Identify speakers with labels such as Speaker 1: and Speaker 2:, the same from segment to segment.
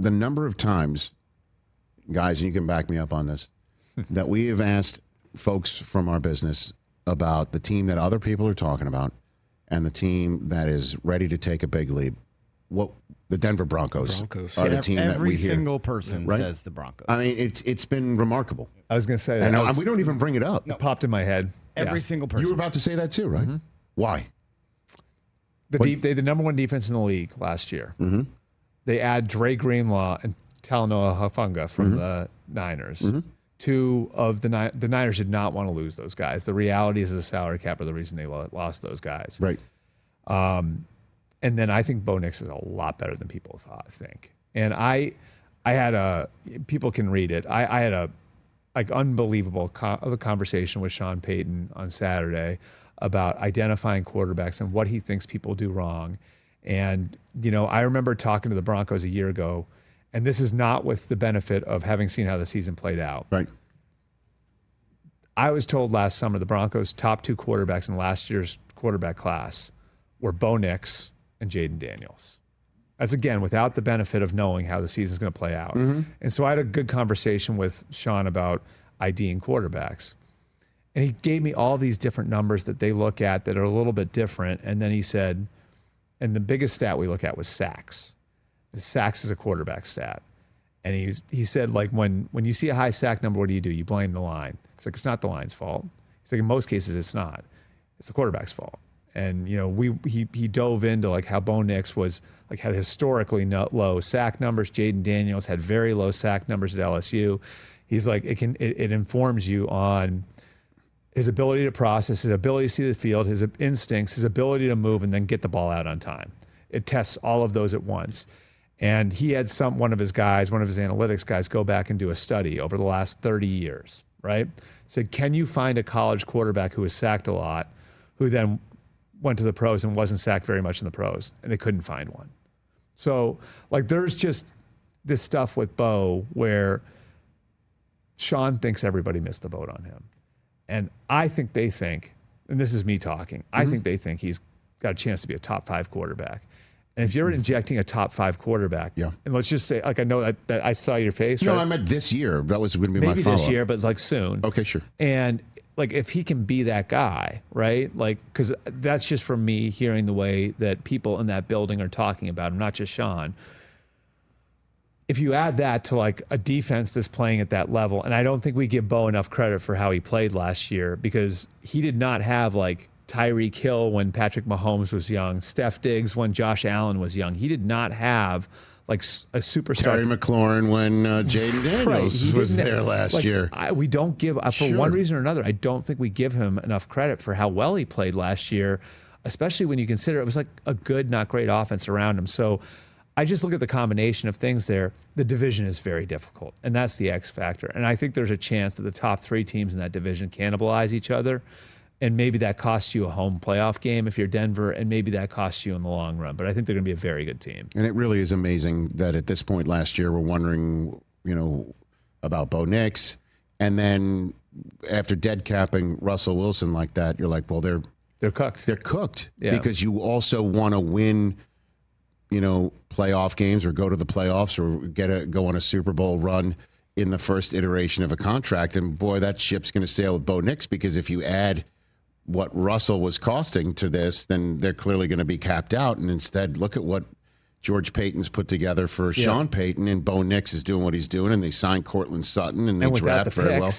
Speaker 1: the number of times, guys, and you can back me up on this, that we have asked folks from our business about the team that other people are talking about and the team that is ready to take a big leap. What the Denver Broncos are the team that we hear.
Speaker 2: Every single person says the Broncos.
Speaker 1: I mean, it's been remarkable.
Speaker 3: I was going to say that.
Speaker 1: And we don't even bring it up.
Speaker 3: It popped in my head.
Speaker 2: Every single person.
Speaker 1: You were about to say that too, right? Mm-hmm. Why?
Speaker 3: They the number one defense in the league last year.
Speaker 1: Mm-hmm.
Speaker 3: They add Dre Greenlaw and Talanoa Hufanga from the Niners. Mm-hmm. Two of the Niners did not want to lose those guys. The reality is the salary cap are the reason they lost those guys.
Speaker 1: Right.
Speaker 3: And then I think Bo Nix is a lot better than people think. And I had people can read it. I had a unbelievable conversation with Sean Payton on Saturday about identifying quarterbacks and what he thinks people do wrong. And, I remember talking to the Broncos a year ago, and this is not with the benefit of having seen how the season played out.
Speaker 1: Right.
Speaker 3: I was told last summer the Broncos' top two quarterbacks in last year's quarterback class were Bo Nix and Jaden Daniels. That's, again, without the benefit of knowing how the season's going to play out. Mm-hmm. And so I had a good conversation with Sean about IDing quarterbacks. And he gave me all these different numbers that they look at that are a little bit different. And then he said, and the biggest stat we look at was sacks. Sacks is a quarterback stat. And he said, like, when you see a high sack number, what do? You blame the line. It's like, it's not the line's fault. He's like, in most cases, it's not. It's the quarterback's fault. And, he dove into, like, how Bo Nix was, like, had historically low sack numbers. Jaden Daniels had very low sack numbers at LSU. He's like, it informs you on his ability to process, his ability to see the field, his instincts, his ability to move and then get the ball out on time. It tests all of those at once. And he had one of his analytics guys, go back and do a study over the last 30 years, right? Said, can you find a college quarterback who was sacked a lot, who then went to the pros and wasn't sacked very much in the pros? And they couldn't find one. So, like, there's just this stuff with Bo where Sean thinks everybody missed the boat on him. And I think they think, and this is me talking, I think they think he's got a chance to be a top 5 quarterback. And if you're injecting a top 5 quarterback, and let's just say, like, I know that I saw your face.
Speaker 1: No,
Speaker 3: right?
Speaker 1: I meant this year. That was going to be
Speaker 3: maybe
Speaker 1: my follow-up.
Speaker 3: this year, but like soon.
Speaker 1: Okay, sure.
Speaker 3: And like, if he can be that guy, right? Like, because that's just from me hearing the way that people in that building are talking about him, not just Sean. If you add that to, like, a defense that's playing at that level, and I don't think we give Bo enough credit for how he played last year, because he did not have, like, Tyreek Hill when Patrick Mahomes was young, Steph Diggs when Josh Allen was young. He did not have, like, a superstar.
Speaker 1: Terry McLaurin when Jaden Daniels was there last year.
Speaker 3: We don't give, for one reason or another, I don't think we give him enough credit for how well he played last year, especially when you consider it was like a good, not great offense around him. So I just look at the combination of things there. The division is very difficult, and that's the X factor. And I think there's a chance that the top 3 teams in that division cannibalize each other, and maybe that costs you a home playoff game if you're Denver, and maybe that costs you in the long run. But I think they're going to be a very good team.
Speaker 1: And it really is amazing that at this point last year we're wondering, about Bo Nix, and then after dead capping Russell Wilson like that, you're like, well, they're
Speaker 3: cooked.
Speaker 1: They're cooked because you also want to win, playoff games or go to the playoffs or go on a Super Bowl run in the first iteration of a contract. And boy, that ship's going to sail with Bo Nix, because if you add what Russell was costing to this, then they're clearly going to be capped out. And instead, look at what George Payton's put together for Sean Payton, and Bo Nix is doing what he's doing, and they signed Cortland Sutton, and they draft very well.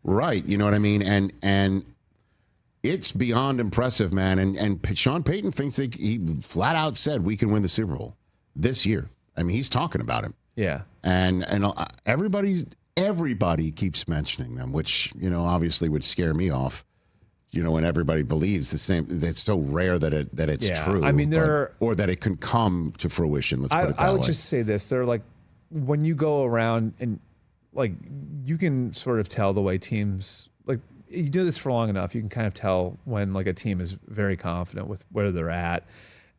Speaker 1: Right, you know what I mean? And it's beyond impressive, man. And Sean Payton thinks he flat out said we can win the Super Bowl this year. I mean, he's talking about him.
Speaker 3: Yeah.
Speaker 1: And everybody keeps mentioning them, which, obviously would scare me off. When everybody believes the same. It's so rare that it's true.
Speaker 3: I mean,
Speaker 1: or that it can come to fruition. Let's put it that way.
Speaker 3: I would just say this: they're like, when you go around and, like, you can sort of tell the way teams, like, you do this for long enough, you can kind of tell when, like, a team is very confident with where they're at.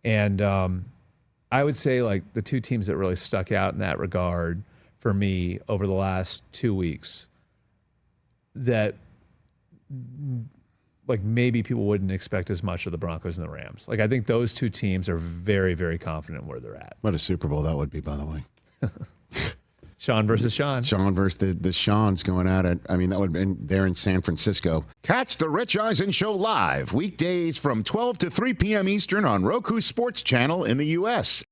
Speaker 3: And I would say, like, the 2 teams that really stuck out in that regard for me over the last 2 weeks that, like, maybe people wouldn't expect as much of the Broncos and the Rams. Like, I think those 2 teams are very, very confident where they're at.
Speaker 1: What a Super Bowl that would be, by the way.
Speaker 3: Sean versus Sean.
Speaker 1: Sean versus the Sean's going at it. I mean, that would have been there in San Francisco. Catch the Rich Eisen Show live weekdays from 12 to 3 p.m. Eastern on Roku Sports Channel in the U.S.